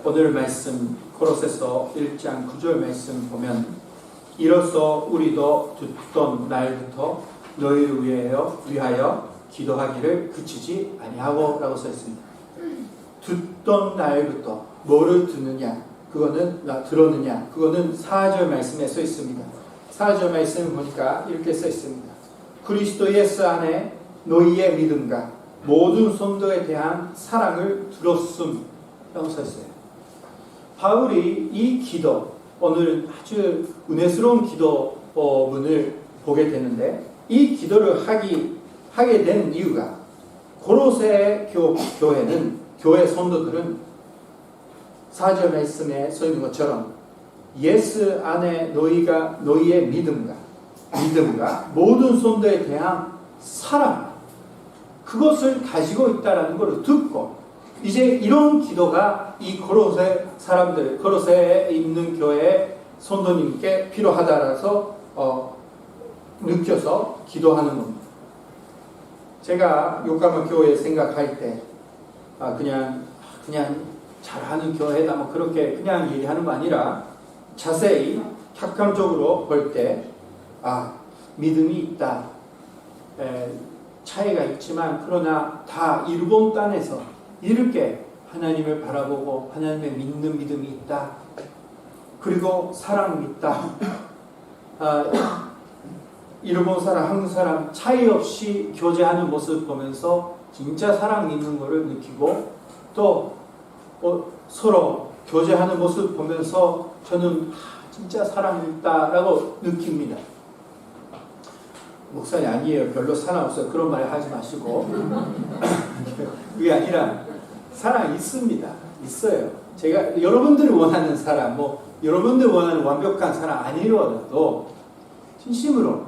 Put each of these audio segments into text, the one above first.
오늘 말씀 고로새서 1장 9절 말씀 보면 이로써 우리도 듣던 날부터 너희를 위하여 기도하기를 그치지 아니하고 라고 써 있습니다. 듣던 날부터 뭐를 듣느냐 들었느냐 그거는 4절 말씀에 써 있습니다. 4절 말씀을 보니까 이렇게 써 있습니다. 그리스도 예수 안에 너희의 믿음과 모든 성도에 대한 사랑을 들었음 라고 써 있어요. 바울이 이 기도, 오늘 아주 은혜스러운 기도문을 보게 되는데 이 기도를 하게 된 이유가 고로새 교회는 교회 성도들은 4절 말씀에 써 있는 것처럼 예수 안에 너희의 믿음과 모든 성도에 대한 사랑 그것을 가지고 있다라는 것을 듣고 이제 이런 기도가 이 고로새에 있는 교회의 성도님께 필요하다라서 느껴서 기도하는 겁니다. 제가 욕감을 교회 생각할 때 그냥 잘하는 교회다 뭐 그렇게 그냥 얘기하는 거 아니라 자세히 객관적으로 볼 때 믿음이 있다. 차이가 있지만 그러나 다 일본 땅에서 이렇게 하나님을 바라보고 하나님의 믿는 믿음이 있다. 그리고 사랑이 있다. 일본 사람, 한국 사람 차이 없이 교제하는 모습 보면서 진짜 사랑이 있는 것을 느끼고 또 서로 교제하는 모습 보면서 저는 진짜 사랑이 있다라고 느낍니다. 목사님 아니에요. 별로 사랑 없어요. 그런 말 하지 마시고 그게 아니라 사랑 있습니다. 있어요. 제가 여러분들이 원하는 사랑, 여러분들이 원하는 완벽한 사랑 아니더라도 진심으로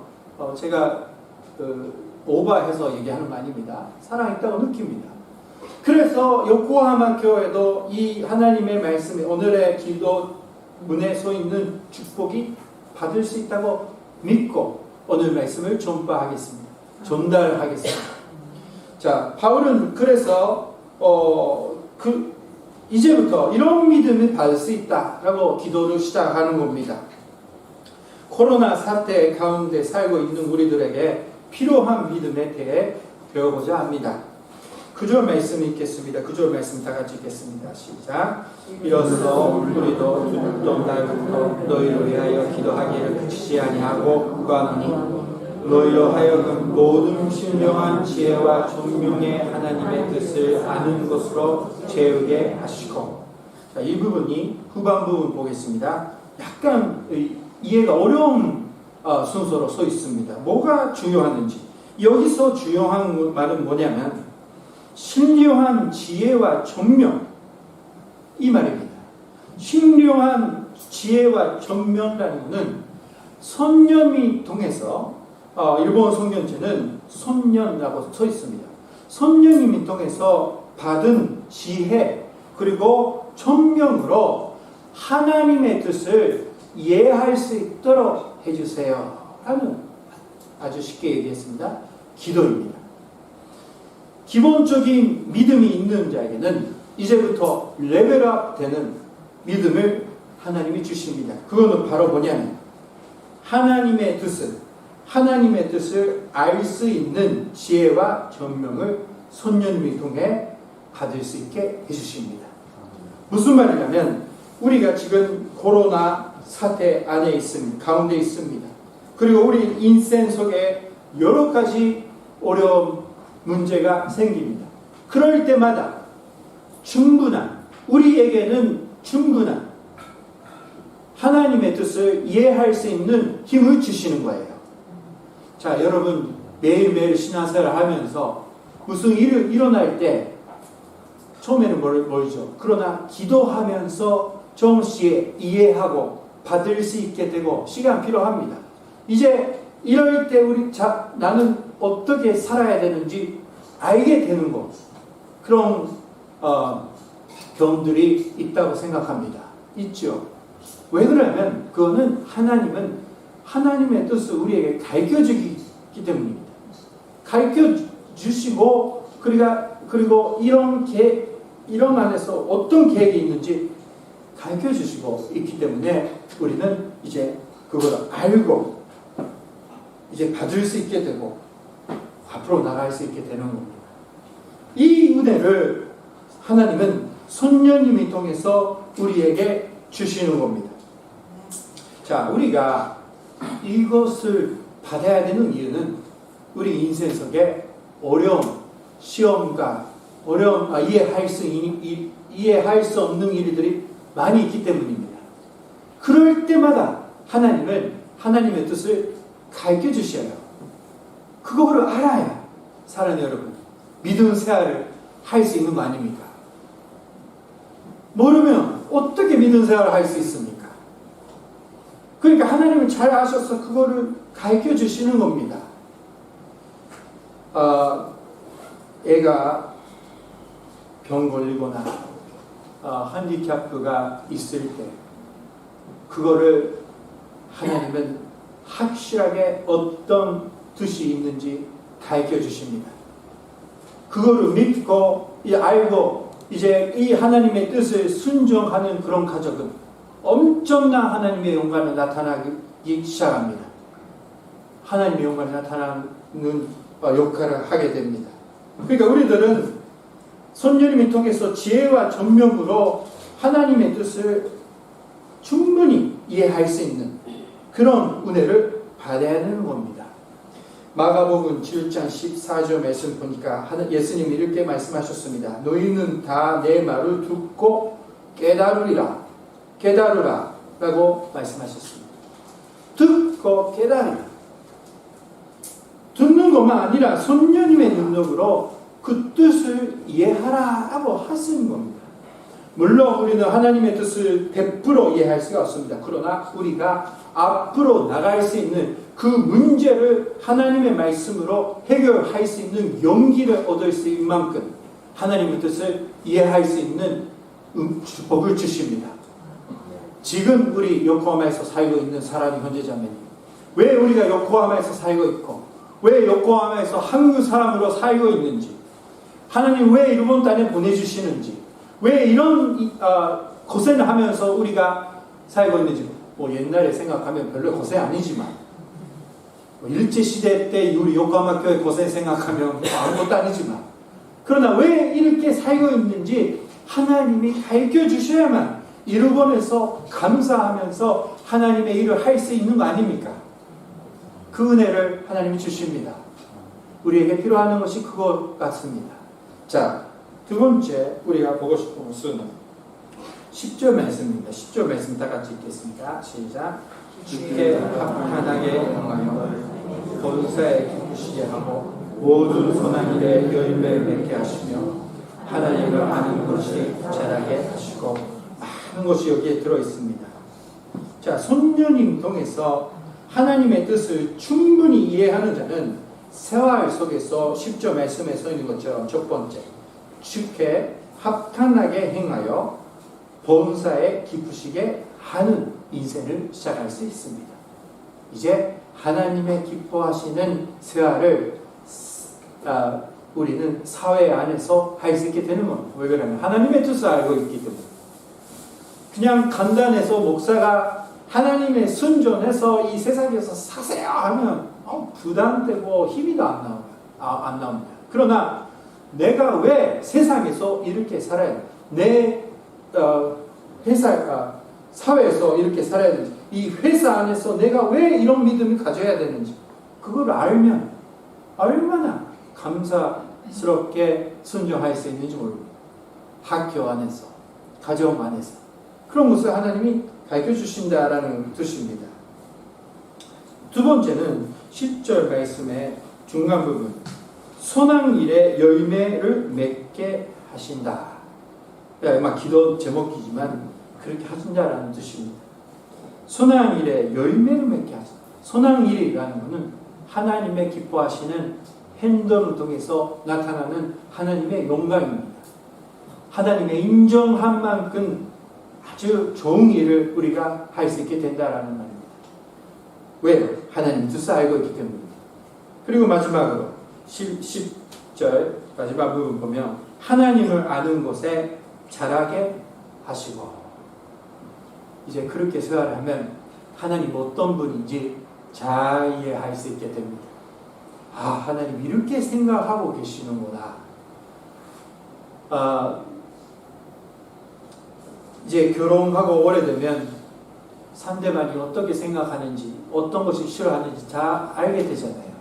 제가 오버해서 얘기하는 거 아닙니다. 사랑 있다고 느낍니다. 그래서 요코하마 교회도 이 하나님의 말씀에 오늘의 기도문에 서 있는 축복이 받을 수 있다고 믿고 오늘 말씀을 전달하겠습니다. 자, 바울은 그래서 이제부터 이런 믿음을 받을 수 있다라고 기도를 시작하는 겁니다. 코로나 사태 가운데 살고 있는 우리들에게 필요한 믿음에 대해 배워보자 합니다. 9절 말씀 읽겠습니다. 9절 말씀 다 같이 읽겠습니다. 시작. 이로써 우리도 듣던 날부터 너희를 위하여 기도하기를 그치지 아니하고 구하노니 너희로 하여금 모든 신령한 지혜와 존명의 하나님의 뜻을 아는 것으로 채우게 하시고. 자, 이 부분이 후반 부분 보겠습니다. 약간 이해가 어려운 순서로 써 있습니다. 뭐가 중요한지. 여기서 중요한 말은 뭐냐면 신령한 지혜와 존명 이 말입니다. 신령한 지혜와 존명이라는 것은 선념이 통해서 일본 성경제는 선념이라고 써 있습니다. 선녀님이 통해서 받은 지혜 그리고 존명으로 하나님의 뜻을 이해할 수 있도록 해주세요 라는 아주 쉽게 얘기했습니다. 기도입니다. 기본적인 믿음이 있는 자에게는 이제부터 레벨업 되는 믿음을 하나님이 주십니다. 그거는 바로 뭐냐면 하나님의 뜻을 알 수 있는 지혜와 존명을 선녀님을 통해 받을 수 있게 해주십니다. 무슨 말이냐면 우리가 지금 코로나 사태 안에 있습니다. 가운데 있습니다. 그리고 우리 인생 속에 여러 가지 어려움 문제가 생깁니다. 그럴 때마다 우리에게는 충분한 하나님의 뜻을 이해할 수 있는 힘을 주시는 거예요. 자, 여러분 매일매일 신앙생활을 하면서 무슨 일이 일어날 때 처음에는 모르죠. 그러나 기도하면서 조금씩 이해하고 받을 수 있게 되고 시간 필요합니다. 이제 이럴 때 나는 어떻게 살아야 되는지 알게 되는 것 그런 경험들이 있다고 생각합니다. 있죠. 왜 그러냐면 그거는 하나님은 하나님의 뜻을 우리에게 가르쳐주기 때문입니다. 가르쳐주시고 그리고 이런 안에서 어떤 계획이 있는지 가르쳐 주시고 있기 때문에 우리는 이제 그걸 알고 이제 받을 수 있게 되고 앞으로 나갈 수 있게 되는 겁니다. 이 은혜를 하나님은 손녀님이 통해서 우리에게 주시는 겁니다. 자, 우리가 이것을 받아야 되는 이유는 우리 인생 속에 어려움, 시험과 이해할 수 없는 일들이 많이 있기 때문입니다. 그럴 때마다 하나님은 하나님의 뜻을 가르쳐 주셔요. 그거를 알아야 사랑하는 여러분, 믿음 생활을 할 수 있는 거 아닙니까? 모르면 어떻게 믿음 생활을 할 수 있습니까? 그러니까 하나님은 잘 아셔서 그거를 가르쳐 주시는 겁니다. 애가 병 걸리거나 핸디캡가 있을 때 그거를 하나님은 확실하게 어떤 뜻이 있는지 가르쳐 주십니다. 그거를 믿고 알고 이제 이 하나님의 뜻을 순종하는 그런 가족은 엄청난 하나님의 영광이 나타나기 시작합니다. 하나님의 영광이 나타나는 역할을 하게 됩니다. 그러니까 우리들은 손녀님이 통해서 지혜와 전명으로 하나님의 뜻을 충분히 이해할 수 있는 그런 은혜를 받아야 하는 겁니다. 마가복음 7장 14절 말씀 보니까 예수님이 이렇게 말씀하셨습니다. 너희는 다 내 말을 듣고 깨달으라 라고 말씀하셨습니다. 듣고 깨달으라. 듣는 것만 아니라 손녀님의 능력으로 그 뜻을 이해하라고 하시는 겁니다. 물론 우리는 하나님의 뜻을 100% 이해할 수가 없습니다. 그러나 우리가 앞으로 나갈 수 있는 그 문제를 하나님의 말씀으로 해결할 수 있는 용기를 얻을 수 있는 만큼 하나님의 뜻을 이해할 수 있는 법을 주십니다. 지금 우리 요코하마에서 살고 있는 사랑하는 형제자매님, 왜 우리가 요코하마에서 살고 있고 왜 요코하마에서 한국 사람으로 살고 있는지, 하나님 왜 일본 땅에 보내주시는지, 왜 이런 고생을 하면서 우리가 살고 있는지, 옛날에 생각하면 별로 고생 아니지만 일제시대 때 우리 요코하마 교회 고생 생각하면 아무것도 아니지만, 그러나 왜 이렇게 살고 있는지 하나님이 가르쳐 주셔야만 일본에서 감사하면서 하나님의 일을 할 수 있는 거 아닙니까? 그 은혜를 하나님이 주십니다. 우리에게 필요한 것이 그것 같습니다. 자, 두 번째 우리가 보고 싶은 것은 10절 말씀입니다. 10절 말씀 다 같이 읽겠습니다. 시작. 주께 합당하게 행하여 본사에 기쁘시게 하고 모든 선한 일에 열매를 맺게 하시며 하나님을 아는 것이 자라게 하시고, 많은 것이 여기에 들어있습니다. 자, 손녀님 통해서 하나님의 뜻을 충분히 이해하는 자는 생활 속에서 10절 말씀에 써 있는 것처럼 첫 번째, 주께 합당하게 행하여 본사에 기쁘시게 하는 인생을 시작할 수 있습니다. 이제 하나님의 기뻐하시는 생활을 우리는 사회 안에서 할 수 있게 되는 겁니다. 왜 그러냐면 하나님의 뜻을 알고 있기 때문에. 그냥 간단해서 목사가 하나님의 순종해서 이 세상에서 사세요 하면 부담되고 힘이 안 나옵니다. 그러나 내가 왜 세상에서 이렇게 살아야 돼? 내 회사, 사회에서 이렇게 살아야 되는지, 이 회사 안에서 내가 왜 이런 믿음을 가져야 되는지, 그걸 알면 얼마나 감사스럽게 순종할 수 있는지 모릅니다. 학교 안에서, 가정 안에서 그런 것을 하나님이 가르쳐 주신다라는 뜻입니다. 두 번째는 10절 말씀의 중간 부분, 선한 일에 열매를 맺게 하신다. 아마 기도 제목이지만 그렇게 하신다라는 뜻입니다. 선한 일에 열매를 맺게 하신다. 선한 일이라는 것은 하나님의 기뻐하시는 행동을 통해서 나타나는 하나님의 영광입니다. 하나님의 인정한 만큼 아주 좋은 일을 우리가 할 수 있게 된다라는 말입니다. 왜? 하나님 뜻을 알고 있기 때문입니다. 그리고 마지막으로 10절 마지막 부분 보면 하나님을 아는 것에 자라게 하시고, 이제 그렇게 생각을 하면 하나님 어떤 분인지 잘 이해할 수 있게 됩니다. 아, 하나님 이렇게 생각하고 계시는구나. 이제 결혼하고 오래되면 상대방이 어떻게 생각하는지, 어떤 것을 싫어하는지 다 알게 되잖아요.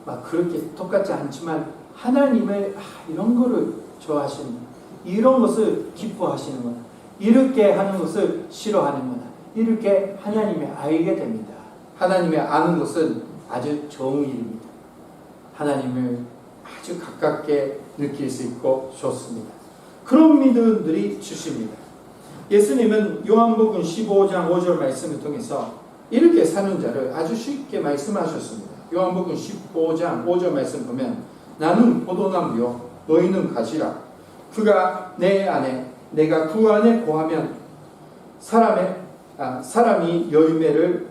막 그렇게 똑같지 않지만 하나님의 이런 거를 좋아하시는, 이런 것을 기뻐하시는구나, 이렇게 하는 것을 싫어하는구나, 이렇게 하나님이 알게 됩니다. 하나님의 아는 것은 아주 좋은 일입니다. 하나님을 아주 가깝게 느낄 수 있고 좋습니다. 그런 믿음들이 주십니다. 예수님은 요한복음 15장 5절 말씀을 통해서 이렇게 사는 자를 아주 쉽게 말씀하셨습니다. 요한복음 15장 5절 말씀 보면, 나는 포도나무요 너희는 가지라. 그가 내 안에 내가 그 안에 거하면 사람이 열매를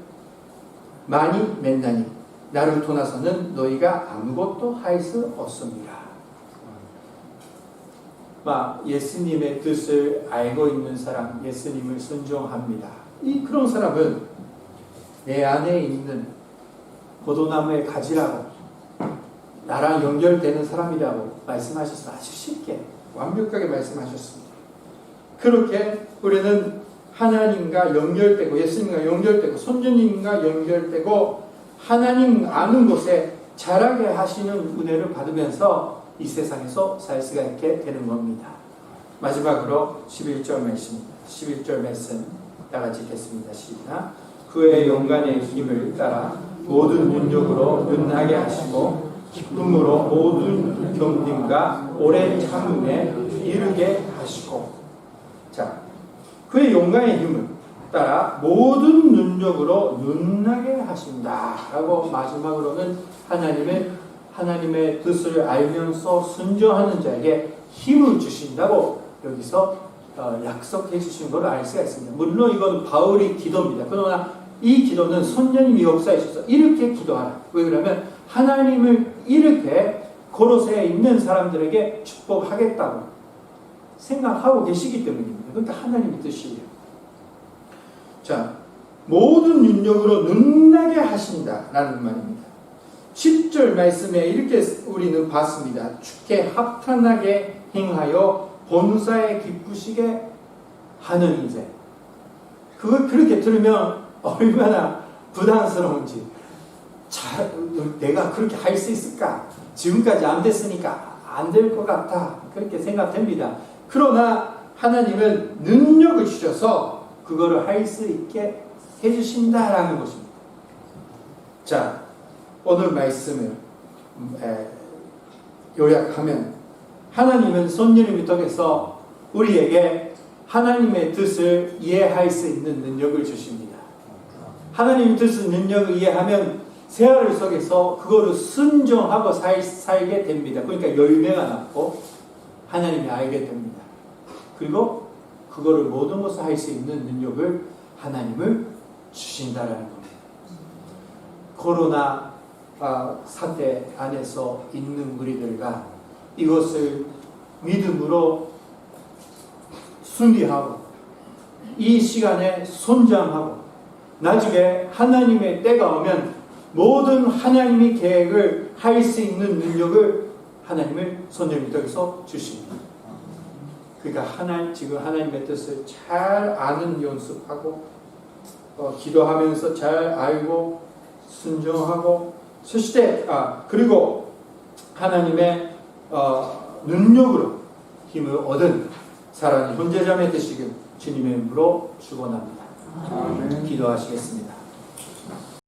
많이 맺나니 나를 떠나서는 너희가 아무것도 할 수 없습니다. 예수님의 뜻을 알고 있는 사람, 예수님을 순종합니다. 그런 사람은 내 안에 있는 포도나무의 가지라고, 나랑 연결되는 사람이라고 말씀하셔서 아주 쉽게 완벽하게 말씀하셨습니다. 그렇게 우리는 하나님과 연결되고, 예수님과 연결되고, 선생님과 연결되고, 하나님 아는 곳에 자라게 하시는 은혜를 받으면서 이 세상에서 살 수가 있게 되는 겁니다. 마지막으로 11절 말씀입니다. 11절 말씀 다 같이 읽겠습니다. 시작. 그의 영광의 힘을 따라 모든 능력으로 능하게 하시고 기쁨으로 모든 견딤과 오랜 참음에 이르게 하시고. 자, 그의 영광의 힘을 따라 모든 능력으로 능하게 하신다 라고 마지막으로는 하나님의 뜻을 알면서 순종하는 자에게 힘을 주신다고 여기서 약속해 주신 걸 알 수가 있습니다. 물론 이건 바울의 기도입니다. 그러나 이 기도는 선녀님이 역사에 있어서 이렇게 기도하라. 왜 그러면 하나님을 이렇게 고로새에 있는 사람들에게 축복하겠다고 생각하고 계시기 때문입니다. 그러니까 하나님의 뜻이에요. 자, 모든 능력으로 능하게 하신다라는 말입니다. 10절 말씀에 이렇게 우리는 봤습니다. 주께 합탄하게 행하여 본사에 기쁘시게 하는 인생. 그걸 그렇게 들으면 얼마나 부담스러운지, 내가 그렇게 할 수 있을까? 지금까지 안 됐으니까 안 될 것 같아. 그렇게 생각됩니다. 그러나 하나님은 능력을 주셔서 그거를 할 수 있게 해주신다라는 것입니다. 자, 오늘 말씀을 요약하면, 하나님은 선녀님을 통해서 우리에게 하나님의 뜻을 이해할 수 있는 능력을 주십니다. 하나님의 뜻의 능력을 이해하면 생활 속에서 그거를 순종하고 살게 됩니다. 그러니까 열매가 낳고 하나님이 알게 됩니다. 그리고 그거를 모든 것을 할 수 있는 능력을 하나님을 주신다라는 겁니다. 코로나 사태 안에서 있는 우리들과 이것을 믿음으로 순리하고 이 시간에 선장하고 나중에 하나님의 때가 오면 모든 하나님의 계획을 할 수 있는 능력을 하나님을 선생님이 통해서 주십니다. 그러니까 지금 하나님의 뜻을 잘 아는 연습하고 기도하면서 잘 알고 순종하고, 그리고 하나님의 능력으로 힘을 얻은 사랑의 형제자매 되시길 주님의 이름으로 축원합니다. 기도하시겠습니다.